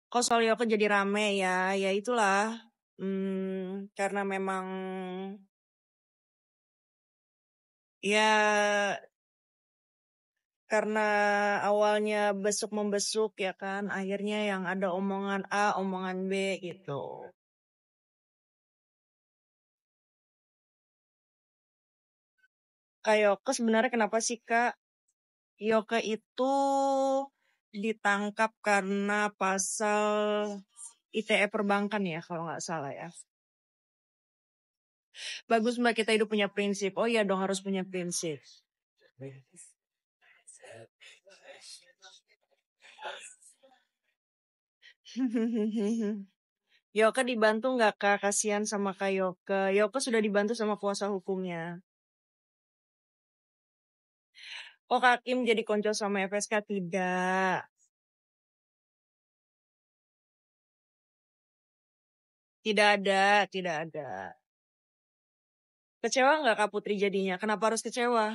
Kok soal Yoke jadi rame ya? Ya itulah. Karena memang ya karena awalnya besuk membesuk ya kan, akhirnya yang ada omongan A, omongan B gitu. Kak Yoke sebenarnya kenapa sih Kak? Yoke itu ditangkap karena pasal ITE perbankan ya kalau nggak salah ya. Bagus Mbak, kita hidup punya prinsip. Oh iya dong, harus punya prinsip. Yoke dibantu nggak Kak? Kasihan sama Kak Yoke. Yoke sudah dibantu sama kuasa hukumnya. Oh Kak Kim jadi konco sama FSK? Tidak. Tidak ada, tidak ada. Kecewa nggak Kak Putri jadinya? Kenapa harus kecewa?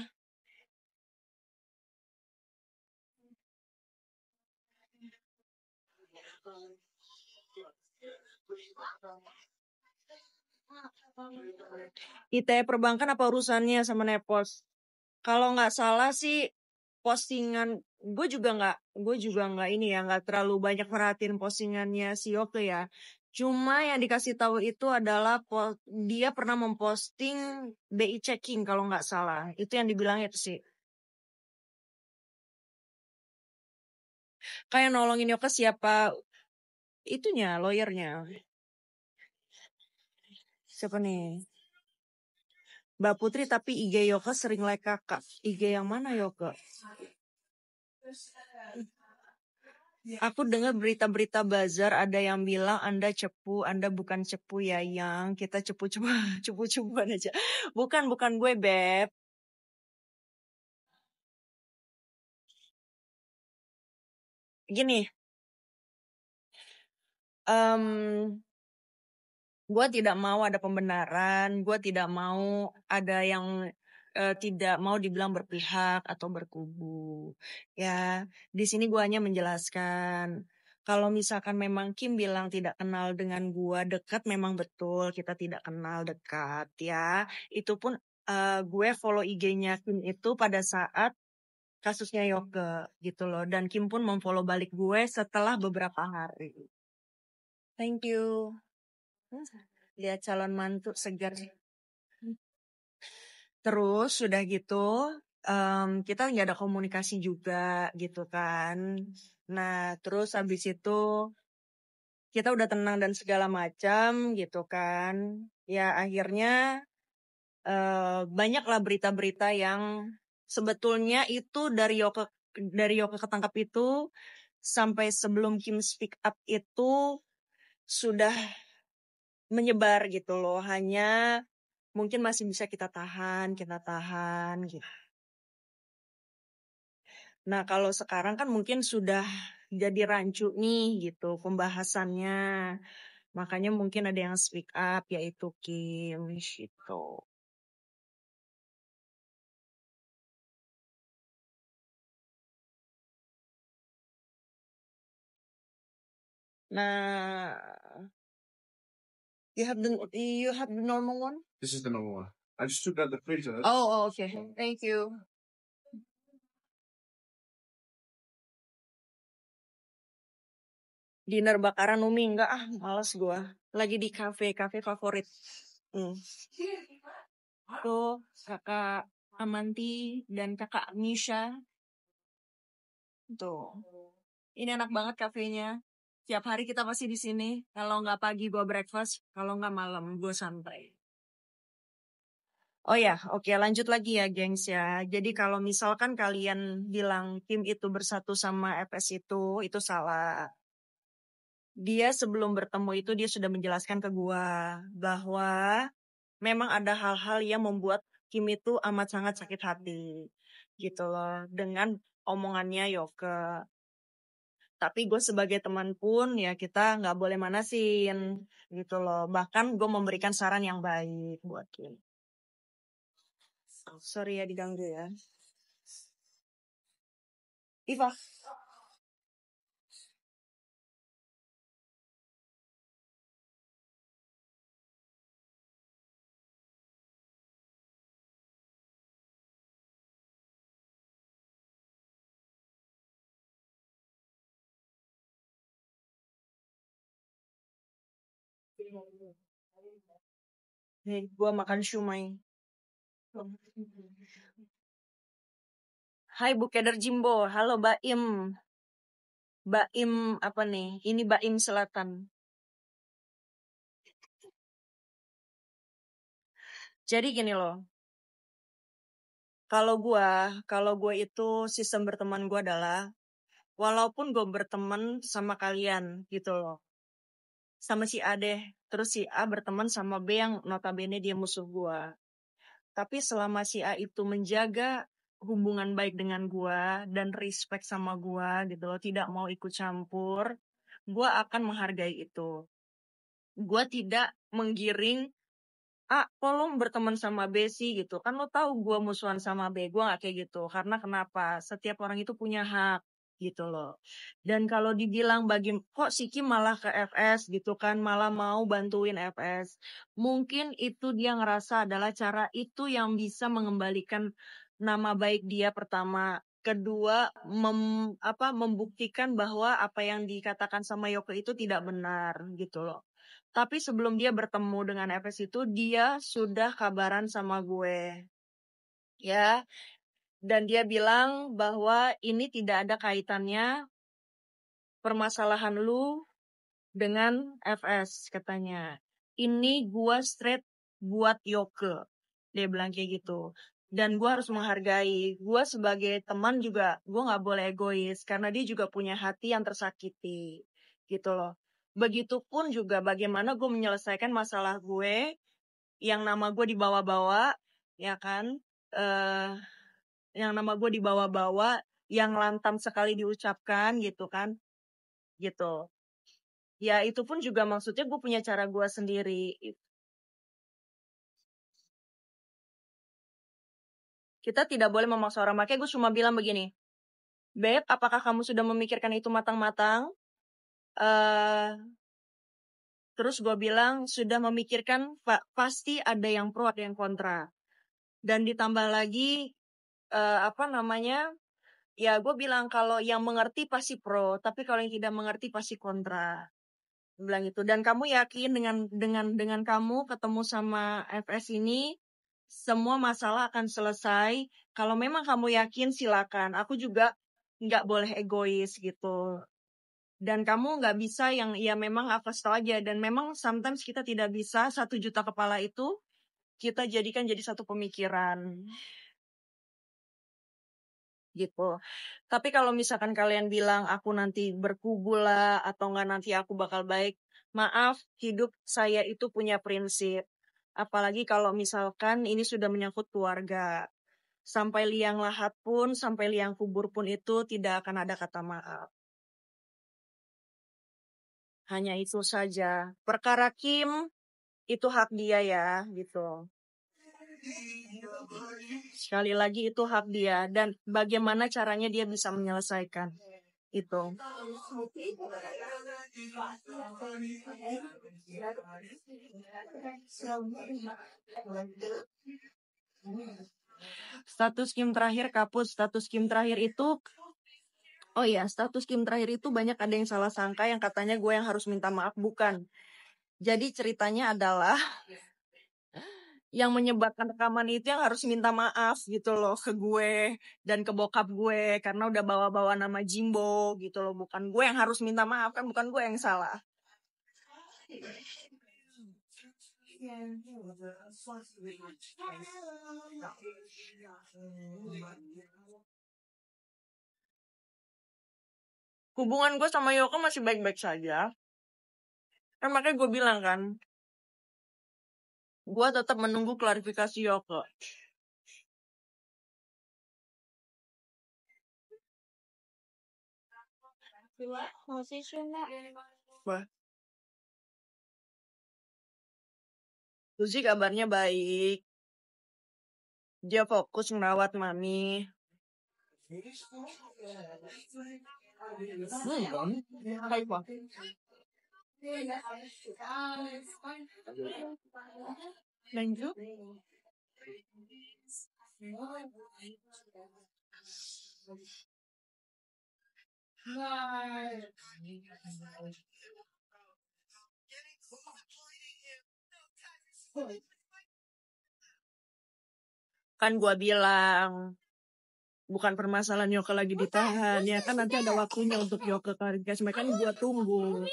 ITE perbankan apa urusannya sama Nepos? Kalau nggak salah sih postingan gue juga nggak ini ya, nggak terlalu banyak perhatiin postingannya si Yoke ya. Cuma yang dikasih tahu itu adalah dia pernah memposting BI checking kalau nggak salah. Itu yang dibilang itu sih. Kayak nolongin Yoke siapa itunya, lawyernya. Siapa nih? Mbak Putri tapi IG Yoke sering like kakak. IG yang mana Yoke? Aku dengar berita-berita bazar ada yang bilang Anda cepu, Anda bukan cepu ya yang kita cepu-cepu cepu-cepuan aja. Bukan gue Beb. Gini, gue tidak mau ada pembenaran, gue tidak mau ada yang tidak mau dibilang berpihak atau berkubu. Ya, di sini gue hanya menjelaskan. Kalau misalkan memang Kim bilang tidak kenal dengan gue dekat, memang betul kita tidak kenal dekat ya. Itu pun gue follow IG-nya Kim itu pada saat kasusnya Yoke gitu loh. Dan Kim pun memfollow balik gue setelah beberapa hari. Thank you. Lihat calon mantu segar. Terus sudah gitu kita nggak ada komunikasi juga gitu kan. Nah terus habis itu kita udah tenang dan segala macam gitu kan. Ya akhirnya banyaklah berita-berita yang sebetulnya itu dari Yoke ketangkap itu sampai sebelum Kim speak up itu sudah menyebar gitu loh. Hanya mungkin masih bisa kita tahan gitu. Nah kalau sekarang kan mungkin sudah jadi rancu nih gitu pembahasannya. Makanya mungkin ada yang speak up yaitu Kim gitu. Nah, you have the normal one? This is the normal one. I just took out the freezer. Oh, okay. Thank you. Dinner bakaran Umi enggak males gua. Lagi di cafe favorit. Tuh kakak Amanti dan kakak Misha. Tuh. Ini enak banget kafenya. Tiap hari kita pasti di sini. Kalau nggak pagi gue breakfast, kalau nggak malam gue santai. Oh ya, oke lanjut lagi ya gengs ya. Jadi kalau misalkan kalian bilang Kim itu bersatu sama FS itu salah. Dia sebelum bertemu itu dia sudah menjelaskan ke gue bahwa memang ada hal-hal yang membuat Kim itu amat sangat sakit hati. Gitu loh. Dengan omongannya Yoke. Tapi gue sebagai teman pun ya kita nggak boleh manasin gitu loh. Bahkan gue memberikan saran yang baik buat Kim. Sorry ya diganggu ya. Iva. Nih, gua makan shumai. Hai Bu Keder Jimbo, halo Baim. Baim apa nih? Ini Baim Selatan. Jadi gini loh. Kalau gue itu sistem berteman gue adalah walaupun gue berteman sama kalian gitu loh. Sama si A deh. Terus si A berteman sama B yang notabene dia musuh gue. Tapi selama si A itu menjaga hubungan baik dengan gue dan respect sama gue gitu loh, tidak mau ikut campur, gue akan menghargai itu. Gue tidak menggiring, kok lo berteman sama B sih gitu. Kan lo tahu gue musuhan sama B, gue gak kayak gitu. Karena kenapa? Setiap orang itu punya hak gitu loh. Dan kalau dibilang kok Siki malah ke FS gitu kan, malah mau bantuin FS. Mungkin itu dia ngerasa adalah cara itu yang bisa mengembalikan nama baik dia pertama. Kedua, membuktikan bahwa apa yang dikatakan sama Yoko itu tidak benar gitu loh. Tapi sebelum dia bertemu dengan FS itu, dia sudah kabaran sama gue. Ya, dan dia bilang bahwa ini tidak ada kaitannya permasalahan lu dengan FS katanya. Ini gue straight buat Yoke. Dia bilang kayak gitu. Dan gue harus menghargai. Gue sebagai teman juga, gue gak boleh egois. Karena dia juga punya hati yang tersakiti. Gitu loh. Begitupun juga bagaimana gue menyelesaikan masalah gue yang nama gue dibawa-bawa, ya kan? Yang nama gue dibawa-bawa, yang lantang sekali diucapkan gitu kan, gitu. Ya itu pun juga maksudnya gue punya cara gue sendiri. Kita tidak boleh memaksa orang. Makanya gue cuma bilang begini, Beb, apakah kamu sudah memikirkan itu matang-matang? Terus gue bilang, sudah memikirkan, pasti ada yang pro, ada yang kontra. Dan ditambah lagi, ya gue bilang kalau yang mengerti pasti pro, tapi kalau yang tidak mengerti pasti kontra. Gue bilang itu. Dan kamu yakin dengan kamu ketemu sama FS ini, semua masalah akan selesai. Kalau memang kamu yakin, silakan. Aku juga nggak boleh egois gitu. Dan kamu nggak bisa yang ya memang apa aja. Dan memang sometimes kita tidak bisa 1 juta kepala itu kita jadikan jadi satu pemikiran. Gitu. Tapi kalau misalkan kalian bilang aku nanti berkubu lah atau enggak nanti aku bakal baik, maaf, hidup saya itu punya prinsip. Apalagi kalau misalkan ini sudah menyangkut keluarga. Sampai liang lahat pun, sampai liang kubur pun itu tidak akan ada kata maaf. Hanya itu saja. Perkara Kim itu hak dia ya, gitu. Sekali lagi itu hak dia dan bagaimana caranya dia bisa menyelesaikan itu. Status Kim terakhir kapus. Status Kim terakhir itu, oh iya, status Kim terakhir itu banyak ada yang salah sangka yang katanya gue yang harus minta maaf. Bukan. Jadi ceritanya adalah yang menyebabkan rekaman itu yang harus minta maaf gitu loh ke gue dan ke bokap gue karena udah bawa-bawa nama Jimbo gitu loh. Bukan gue yang harus minta maaf, kan bukan gue yang salah. Hubungan gue sama Yoko masih baik-baik saja. Kan makanya gue bilang kan, gue tetap menunggu klarifikasi Yoko. Wah, Lucy kabarnya baik. Dia fokus merawat mami. Hai, Pak. Lanjut. Kan gua bilang bukan permasalahan Yoke lagi ditahan ya kan, nanti ada waktunya untuk Yoke klarifikasi. Makanya gua tunggu.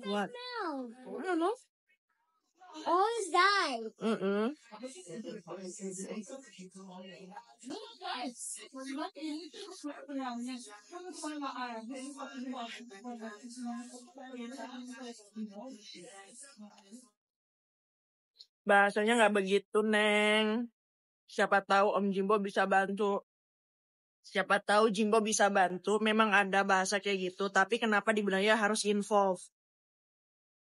What? I don't know. Almost died. Bahasanya nggak begitu, Neng. Siapa tahu Om Jimbo bisa bantu. Siapa tahu Jimbo bisa bantu. Memang ada bahasa kayak gitu, tapi kenapa dibilangnya harus involve?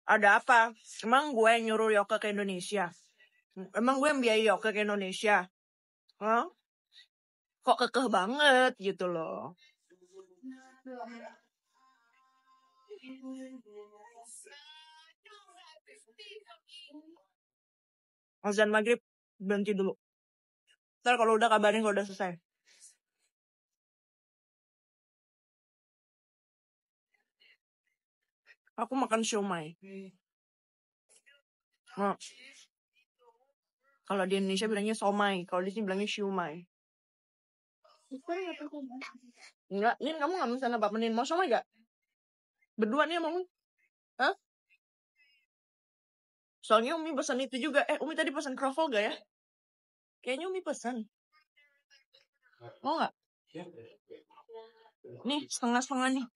Ada apa? Emang gue yang nyuruh Yoke ke Indonesia? Emang gue yang biayai Yoke ke Indonesia? Hah? Kok kekeh banget gitu loh. Azan maghrib berhenti dulu. Ntar kalau udah kabarin kalau udah selesai. Aku makan siomay. Nah, kalau di Indonesia bilangnya somai, kalau di sini bilangnya siomay. Enggak, Nin kamu nggak bisa nebak Nin mau somai gak? Berdua nih mau? Hah? Soalnya Umi pesan itu juga. Umi tadi pesan kroffel gak ya? Kayaknya Umi pesan. Mau gak? Nih, setengah-setengah nih.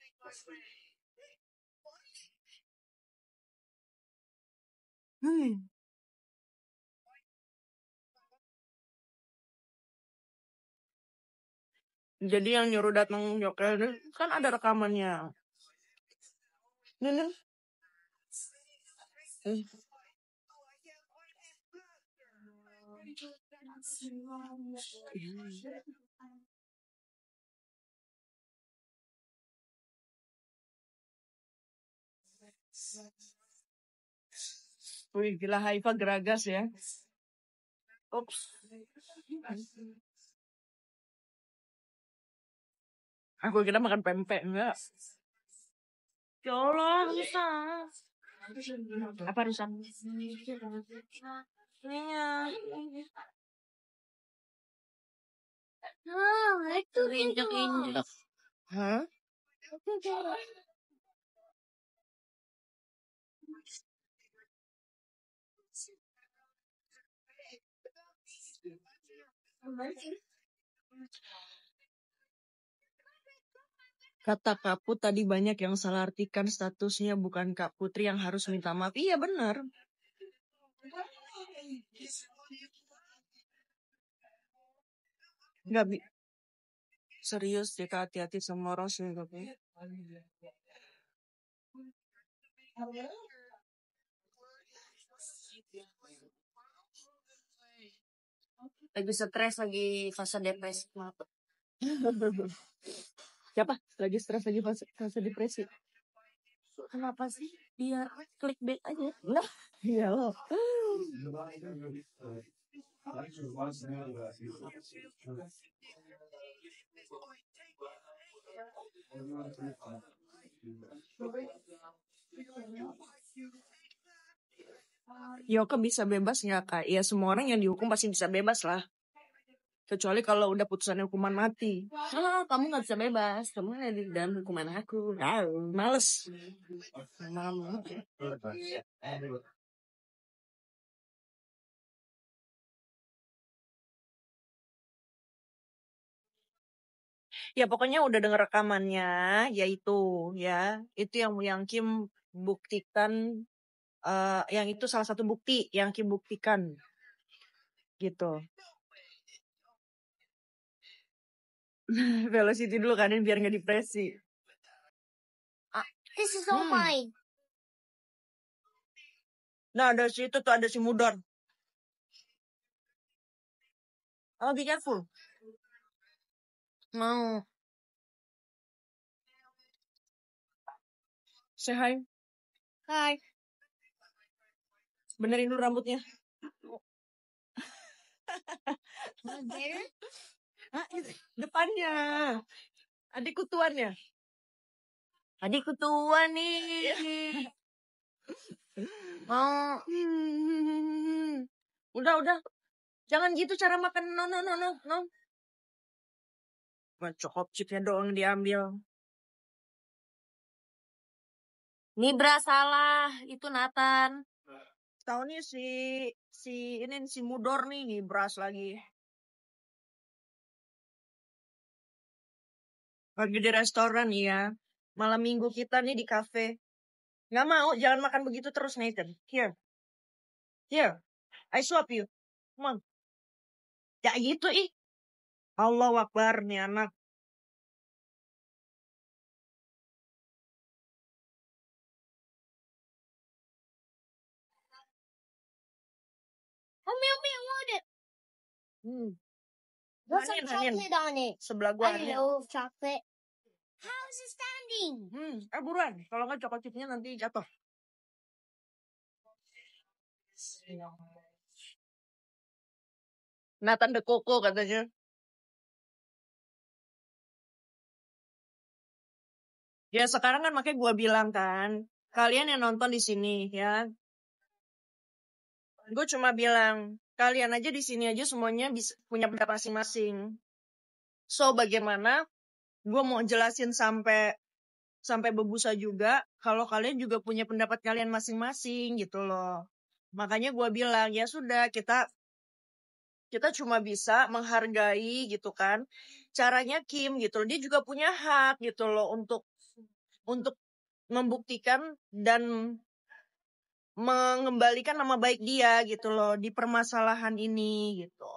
Jadi yang nyuruh datang Yoke kan ada rekamannya. Nih. Wih, gila Haifa geragas ya. Ups. Aku kira makan pempek, enggak. Ya Allah, bisa. Apa rusak? Itu injek-injek. Hah? Kata Kak Put tadi banyak yang salah artikan statusnya, bukan Kak Putri yang harus minta maaf. Iya benar. Nggak serius deh Kak, hati-hati sama orang sih. Lagi stres, lagi fase depresi. Siapa? Lagi stres, lagi fase depresi. Kenapa sih? Biar clickbait aja. Nah, iya loh. Yoke bisa bebas nggak Kak? Ya semua orang yang dihukum pasti bisa bebas lah. Kecuali kalau udah putusannya hukuman mati. Kamu nggak bisa bebas. Kamu ada di dalam hukuman aku. Males. Ya pokoknya udah denger rekamannya, yaitu ya itu yang Kim buktikan, yang itu salah satu bukti yang Kim buktikan, gitu. Velocity dulu kan biar nggak depresi. This is all mine. Nah ada situ tuh ada si Mudor. Oh be careful. Mau. Say hi. Hai. Benerin dulu rambutnya. Depannya. Adikku tuannya. Adikku tua nih. Mau. Udah. Jangan gitu cara makan. No. Cokop chipnya doang diambil. Nibra salah, itu Nathan. Tahu nih si Mudor nih Nibras lagi. Lagi di restoran ya. Malam minggu kita nih di kafe. Nggak mau, jangan makan begitu terus Nathan. Here, I swap you. Come on. Ya gitu ih. Allahu Akbar nih anak. Mommy, I want it. Put some Hanin. chocolate on it. Sebelah gua I Hanin. love chocolate. How is it standing? Buruan. Kalau nggak coklat chipnya nanti jatuh. Nathan de Coco katanya. Ya sekarang kan makanya gue bilang kan, kalian yang nonton di sini ya, gue cuma bilang kalian aja di sini aja semuanya bisa punya pendapat masing-masing. So bagaimana? Gue mau jelasin sampai berbusa juga, kalau kalian juga punya pendapat kalian masing-masing gitu loh. Makanya gue bilang ya sudah kita cuma bisa menghargai gitu kan, caranya Kim gitu loh. Dia juga punya hak gitu loh untuk membuktikan dan mengembalikan nama baik dia gitu loh di permasalahan ini gitu.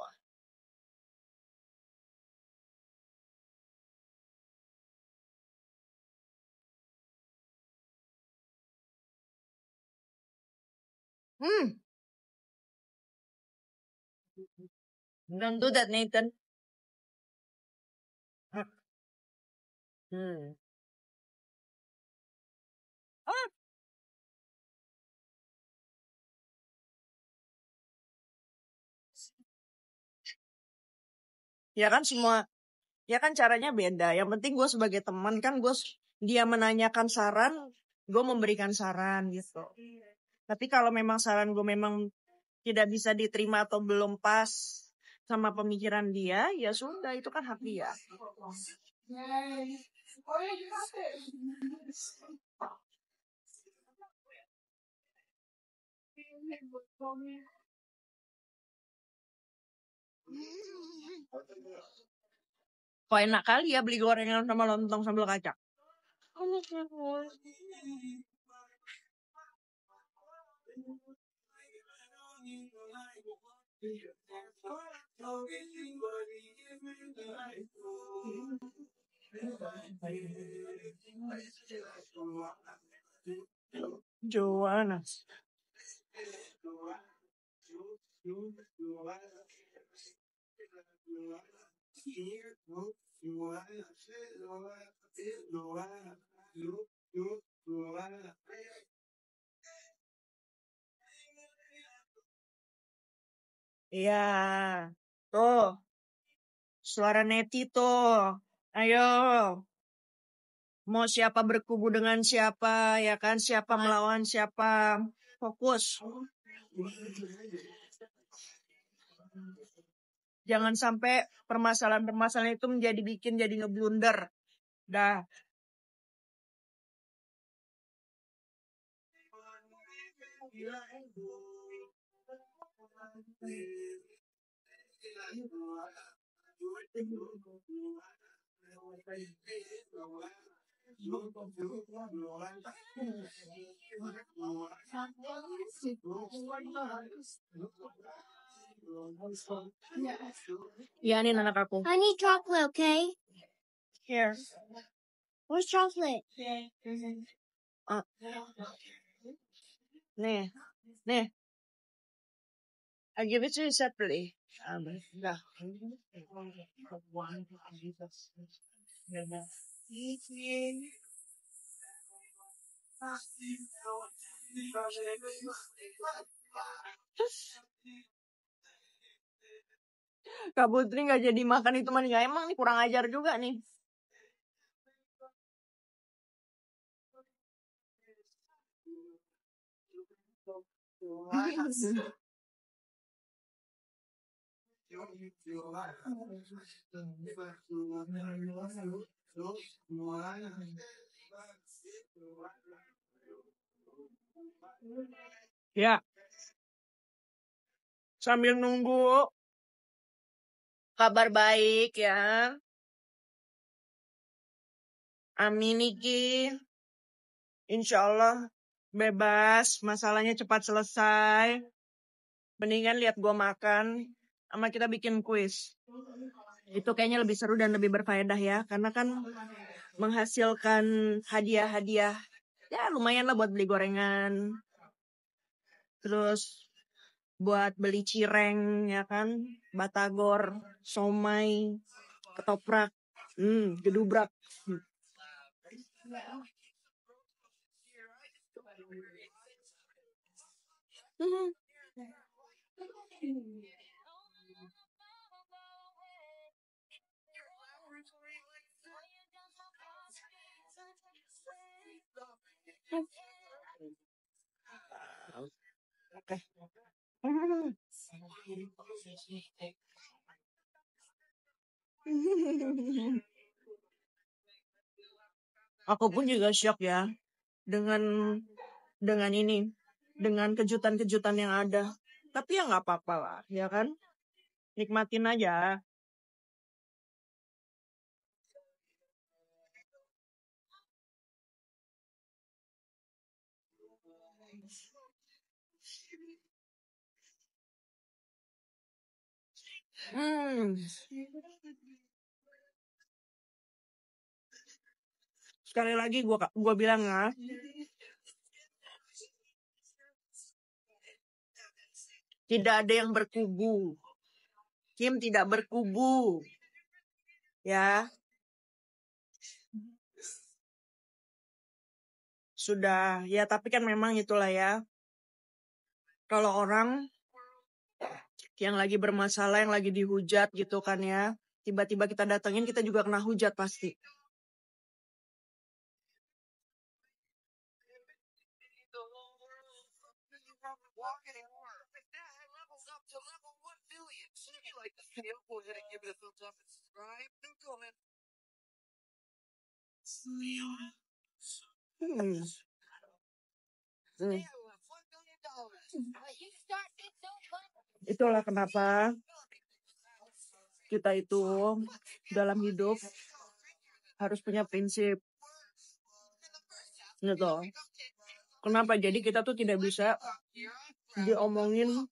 Don't do that, Nathan. Ya kan ya kan caranya beda. Yang penting gue sebagai teman kan dia menanyakan saran, gue memberikan saran gitu. Tapi kalau memang saran gue memang tidak bisa diterima atau belum pas sama pemikiran dia, ya sudah itu kan hak dia. Kok enak kali ya beli gorengan sama lontong sambal kacang. Joanna. Iya, tuh suara Neti tuh. Ayo, mau siapa berkubu dengan siapa, ya kan? Siapa melawan siapa? Fokus. Jangan sampai permasalahan-permasalahan itu bikin jadi ngeblunder. Dah. Ya, ini anak aku. I need chocolate, okay? Here. Where's chocolate? Nih. I give it to you separately. Dah. Kak Putri nggak jadi makan itu mah nggak, emang nih kurang ajar juga nih. Ya, sambil nunggu kabar baik ya. Amin iki. Insya Allah bebas, masalahnya cepat selesai. Mendingan lihat gua makan sama kita bikin kuis. Itu kayaknya lebih seru dan lebih berfaedah ya, karena kan menghasilkan hadiah-hadiah. Ya lumayan lah buat beli gorengan. Terus buat beli cireng ya kan, batagor, somai, ketoprak, gedubrak. Oke. Aku pun juga shock ya dengan ini, dengan kejutan-kejutan yang ada. Tapi ya nggak apa-apa lah, ya kan? Nikmatin aja. Sekali lagi gua bilang ya, tidak ada yang berkubu. Kim tidak berkubu. Ya. Sudah, ya tapi kan memang itulah ya. Kalau orang yang lagi bermasalah, yang lagi dihujat gitu kan ya, tiba-tiba kita datengin, kita juga kena hujat pasti. Itulah kenapa kita itu dalam hidup harus punya prinsip. Gitu. Kenapa? Jadi kita tuh tidak bisa diomongin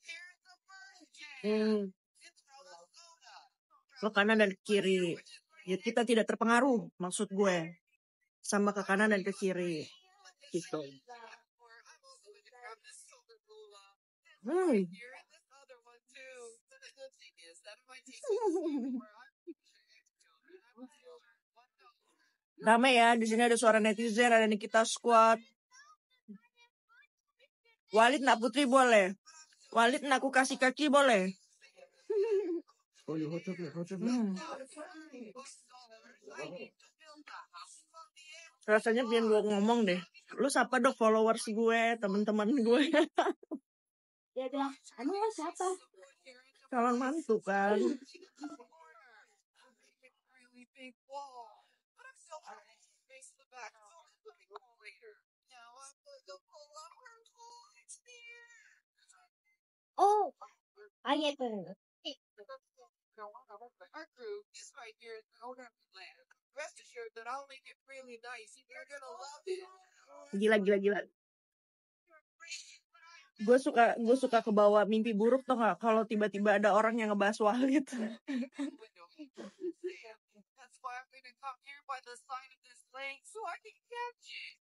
ke kanan dan ke kiri. Ya, kita tidak terpengaruh, maksud gue, sama ke kanan dan ke kiri. Gitu. Ramai ya, di sini ada suara netizen, ada Nikita Squad. Walid nak putri boleh. Walid nak aku kasih kaki boleh. Rasanya pengen gue ngomong deh. Lu siapa dong followers gue, teman-teman gue. Dia bilang, anu siapa? Calon mantu kan. Oh, I get it. Our crew is right here in Land. Rest assured that I'll make it really nice. You're gonna love it. Gila. Gue suka kebawa mimpi buruk tuh nggak kalau tiba-tiba ada orang yang ngebahas Walid. That's why I'm gonna come here by the side of this lake so I can catch it.